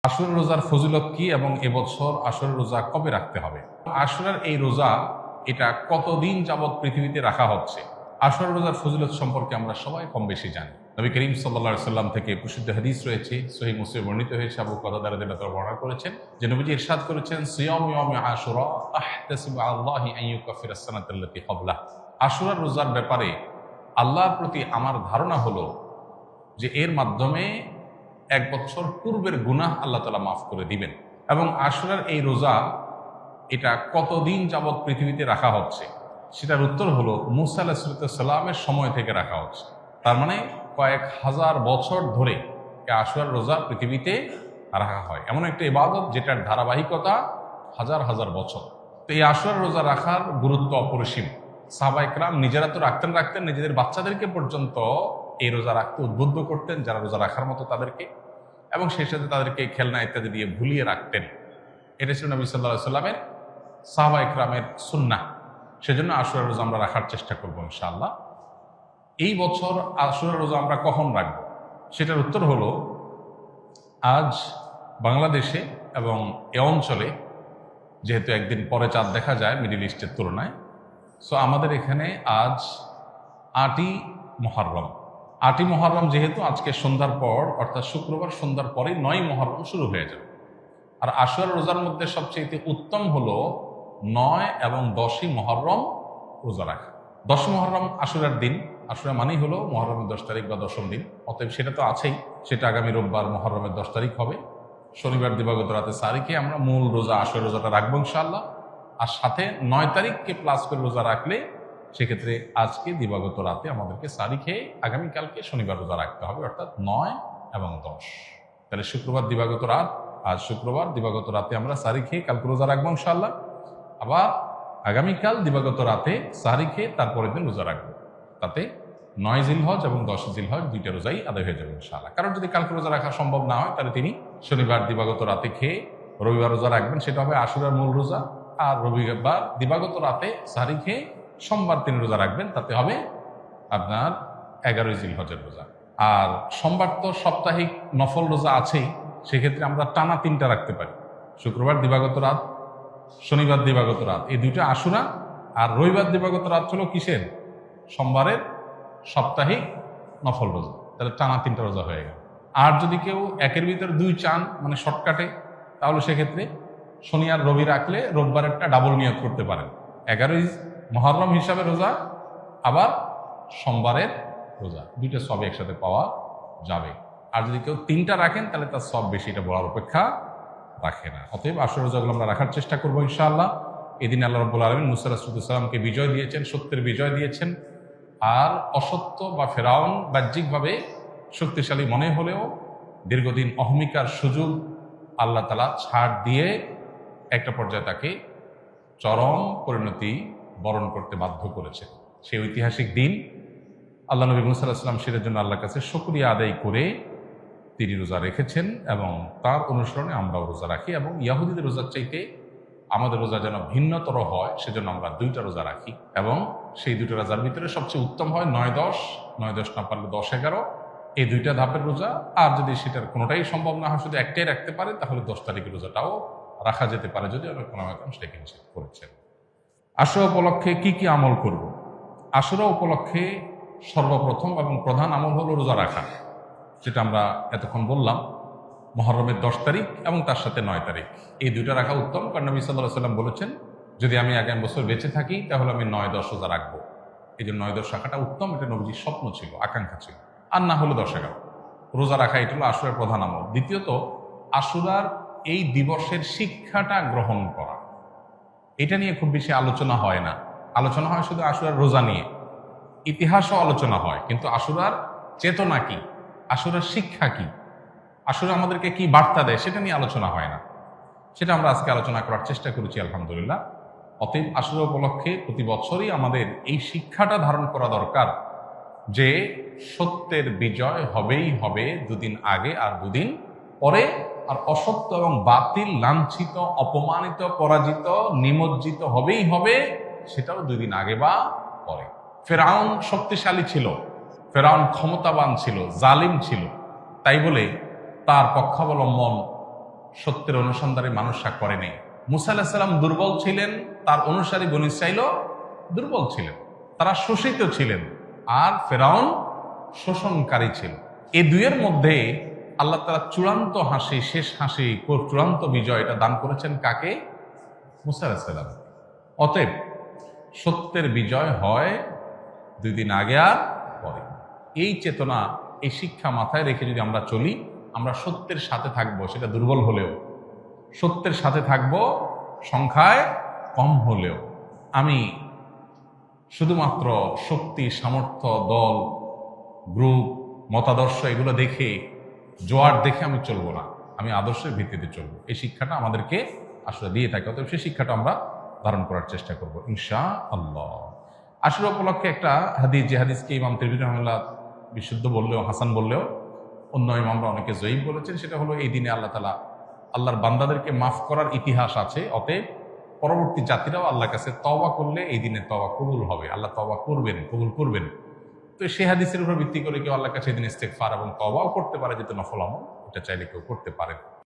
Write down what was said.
আশুরার রোজার ফজিলত কি এবং এবছর আশুরার রোজা কবে রাখতে হবে? আশুরার এই রোজা এটা কতদিন যাবৎ পৃথিবীতে রাখা হচ্ছে? আশুরার রোজার ফজিলত সম্পর্কে আমরা সবাই কম বেশি জানি। নবী করিম সাল্লাল্লাহু আলাইহি সাল্লাম থেকে প্রসিদ্ধ হাদিস রয়েছে, সহিহ মুসলিমে বর্ণিত হয়েছে, আবু কাতাদা রাদিয়াল্লাহু তাআলা বর্ণনা করেছেন যে নবীজি ইরশাদ করেছেন, সিয়ামু ইয়াউমি আশুরা আহতাসিবু আল্লাহি আন ইউকাফিরাস সানাতাল্লাতী ক্বাবলাহ। আশুরার রোজার ব্যাপারে আল্লাহর প্রতি আমার ধারণা হলো যে এর মাধ্যমে এক বছর পূর্বের গুনাহ আল্লাহ তাআলা মাফ করে দিবেন। এবং আশুরার এই রোজা এটা কতদিন যাবৎ পৃথিবীতে রাখা হচ্ছে, সেটার উত্তর হলো মুসা আলাইহিস সালামের সময় থেকে রাখা হচ্ছে। তার মানে কয়েক হাজার বছর ধরে আশুরার রোজা পৃথিবীতে রাখা হয়। এমন একটা ইবাদত যেটার ধারাবাহিকতা হাজার হাজার বছর। তো এই আশুরার রোজা রাখার গুরুত্ব অপরিসীম। সাহাবায়ে কেরাম নিজেরা তো রাখতেন, নিজেদের বাচ্চাদেরকে পর্যন্ত এই রোজা রাখতে উদ্বুদ্ধ করতেন, যারা রোজা রাখার মতো তাদেরকে, এবং সেই সাথে তাদেরকে খেলনা ইত্যাদি দিয়ে ভুলিয়ে রাখতেন। এটা ছিল নবী সাল্লাল্লাহু আলাইহি সাল্লামের সাহাবায়ে কেরামের সুন্নাহ। সেজন্য আশুরার রোজা আমরা রাখার চেষ্টা করবো ইনশাআল্লাহ। এই বছর আশুরার রোজা আমরা কখন রাখবো, সেটার উত্তর হলো আজ বাংলাদেশে এবং এ অঞ্চলে যেহেতু একদিন পরে চাঁদ দেখা যায় মিডল ইস্টের তুলনায়, সো আমাদের এখানে আজ ৮ই মুহররম। ৮ই মুহররম যেহেতু আজকে সন্ধ্যার পর, অর্থাৎ শুক্রবার সন্ধ্যার পরে ৯ই মুহররম শুরু হয়ে যাবে। আর আশুরার রোজার মধ্যে সবচেয়ে উত্তম হলো ৯ এবং ১০ই মুহররম রোজা রাখা। ১০ মুহররম আশুরার দিন, আশুরা মানেই হলো মুহররমের ১০ তারিখ বা ১০ম দিন, অতএব সেটা তো আছেই। সেটা আগামী রোববার মুহররমের ১০ তারিখ হবে। শনিবার দিবাগত রাতে সারিকে আমরা মূল রোজা আশুরা রোজাটা রাখবো ইনশাআল্লাহ। আর সাথে ৯ তারিখকে প্লাস করে রোজা রাখলে সেক্ষেত্রে আজকে দিবাগত রাতে আমাদেরকে সারি খেয়ে আগামীকালকে শনিবার রোজা রাখতে হবে, অর্থাৎ ৯ এবং ১০। তাহলে শুক্রবার দিবাগত রাত, আজ শুক্রবার দিবাগত রাতে আমরা সারি খেয়ে কালকে রোজা রাখবো ইনশাআল্লাহ। আবার আগামীকাল দিবাগত রাতে সারি খেয়ে তারপরের দিন রোজা রাখবো। তাতে ৯ জিলহজ এবং ১০ জিলহজ দুইটা রোজাই আদায় হয়ে যাবে ইনশাআল্লাহ। কারণ যদি কালকে রোজা রাখা সম্ভব না হয়, তাহলে তিনি শনিবার দিবাগত রাতে খেয়ে রবিবার রোজা রাখবেন, সেটা হবে আশুরার মূল রোজা। আর রবিবার দিবাগত রাতে সারি খেয়ে সোমবার তিনি রোজা রাখবেন, তাতে হবে আপনার ১১ই জিলহজের রোজা। আর সোমবার তো সাপ্তাহিক নফল রোজা আছেই, সেক্ষেত্রে আমরা টানা ৩টা রাখতে পারি। শুক্রবার দিবাগত রাত, শনিবার দিবাগত রাত, এই দুইটা আশুরা। আর রবিবার দিবাগত রাত হলো কিসের? সোমবারের সাপ্তাহিক নফল রোজা। তাহলে টানা 3টা রোজা হয়ে গেল। আর যদি কেউ একের ভিতর 2 চান, মানে শর্টকাটে, তাহলে সেক্ষেত্রে শনি আর রবি রাখলে রোববার একটা ডাবল নিয়ত করতে পারেন। 11ই মুহররম হিসাবে রোজা, আবার সোমবারের রোজা, দুইটা সব একসাথে পাওয়া যাবে। আর যদি কেউ 3টা রাখেন তাহলে তার সব বেশি, এটা বলার অপেক্ষা রাখে না। অতএব আশুরা রোজাগুলো আমরা রাখার চেষ্টা করবো ইনশাআল্লাহ। এদিন আল্লাহ রাব্বুল আলামিন মুসা আলাইহিস সালামকে বিজয় দিয়েছেন, সত্যের বিজয় দিয়েছেন। আর অসত্য বা ফেরাউন বাহ্যিকভাবে শক্তিশালী মনে হলেও দীর্ঘদিন অহমিকার সুযোগ আল্লাহ তাআলা ছাড় দিয়ে একটা পর্যায়ে তাকে চরম পরিণতি বরণ করতে বাধ্য করেছে। সেই ঐতিহাসিক দিন আল্লাহ নবী মুসা আলাইহিস সালাম সেটার জন্য আল্লাহর কাছে শুকরিয়া আদায় করে তিনি রোজা রেখেছেন, এবং তার অনুসরণে আমরাও রোজা রাখি। এবং ইয়াহুদীদের রোজার চাইতে আমাদের রোজা যেন ভিন্নতর হয়, সেজন্য আমরা 2টা রোজা রাখি। এবং সেই 2টা রোজার ভিতরে সবচেয়ে উত্তম হয় ৯-১০, ৯-১০ না পারলে ১০-১১, এই 2টা ধাপের রোজা। আর যদি সেটার কোনোটাই সম্ভব না হয়, শুধু একটাই রাখতে পারে, তাহলে 10 তারিখের রোজাটাও রাখা যেতে পারে, যদি অনেক কোনোরকম সেটাকে নিষেধ করেছেন। আশুরা উপলক্ষে কি কি আমল করব? আশুরা উপলক্ষে সর্বপ্রথম এবং প্রধান আমল হলো রোজা রাখা, যেটা আমরা এতক্ষণ বললাম। মুহররমের 10 তারিখ এবং তার সাথে 9 তারিখ, এই 2টা রাখা উত্তম। কারণ নবী সাল্লাল্লাহু আলাইহি সাল্লাম বলেছেন, যদি আমি আগামী বছর বেঁচে থাকি তাহলে আমি 9-10 রোজা রাখবো। এই জন্য 9-10 রাখাটা উত্তম, এটা নবীজির স্বপ্ন ছিল, আকাঙ্ক্ষা ছিল। আর না হলো 10-11 রোজা রাখা, এটা হলো আশুরার প্রধান আমল। দ্বিতীয়ত, আশুরার এই দিবসের শিক্ষাটা গ্রহণ করা। এটা নিয়ে খুব বেশি আলোচনা হয় না, আলোচনা হয় শুধু আশুরার রোজা নিয়ে, ইতিহাসও আলোচনা হয়, কিন্তু আশুরার চেতনা কি, আশুরার শিক্ষা কি, আশুরা আমাদেরকে কি বার্তা দেয়, সেটা নিয়ে আলোচনা হয় না। সেটা আমরা আজকে আলোচনা করার চেষ্টা করেছি আলহামদুলিল্লাহ। অতএব আশুরা উপলক্ষে প্রতি বছরই আমাদের এই শিক্ষাটা ধারণ করা দরকার যে সত্যের বিজয় হবেই হবে 2 দিন আগে আর 2 দিন পরে। আর অসত্য এবং বাতিল লাঞ্ছিত, অপমানিত, পরাজিত, নিমজ্জিত হবেই হবে, সেটাও 2 দিন আগে বা পরে। ফেরাউন শক্তিশালী ছিল, ফেরাউন ক্ষমতাবান ছিল, জালিম ছিল, তাই বলে তার পক্ষাবলম্বন সত্যের অনুসন্ধানে মানুষরা করেনি। মুসা আলাইহিস সালাম দুর্বল ছিলেন, তার অনুসারী বনী ইসরাঈলও দুর্বল ছিলেন, তারা শোষিত ছিলেন, আর ফেরাউন শোষণকারী ছিল। এই দুইয়ের মধ্যে আল্লাহ তাআলা চূড়ান্ত হাসি, শেষ হাসি, চূড়ান্ত বিজয় এটা দান করেছেন কাকে? মুসা আলাইহিস সালাম। অতএব সত্যের বিজয় হয় 2 দিন আগে আর পরে। এই চেতনা, এই শিক্ষা মাথায় রেখে যদি আমরা চলি, আমরা সত্যের সাথে থাকবো, সেটা দুর্বল হলেও সত্যের সাথে থাকবো, সংখ্যায় কম হলেও। আমি শুধুমাত্র শক্তি, সামর্থ্য, দল, গ্রুপ, মতাদর্শ এগুলো দেখে, জোয়ার দেখে আমি চলবো না, আমি আদর্শের ভিত্তিতে চলবো। এই শিক্ষাটা আমাদেরকে আসলে দিয়ে থাকে। অতএব সেই শিক্ষাটা আমরা ধারণ করার চেষ্টা করবো ইনশাআল্লাহ। আশুরা উপলক্ষে একটা হাদিস, যে হাদিসকে ইমাম তিরমিজি রাহিমাহুল্লাহ বিশুদ্ধ বললেও, হাসান বললেও, অন্য ইমামরা অনেকে জয়ীফ বলেছেন, সেটা হলো এই দিনে আল্লাহ তাআলা আল্লাহর বান্দাদেরকে মাফ করার ইতিহাস আছে। অতএব পরবর্তী জাতিরাও আল্লাহর কাছে তওবা করলে এই দিনে তওবা কবুল হবে, আল্লাহ তওবা করবেন, কবুল করবেন। তো সেই হাদিসের উপর ভিত্তি করে কেউ আল্লাহর কাছে এই দিন ইস্তেগফার এবং তওবাও করতে পারে, যেহেতু নফল আমল, এটা চাইলে কেউ করতে পারেন।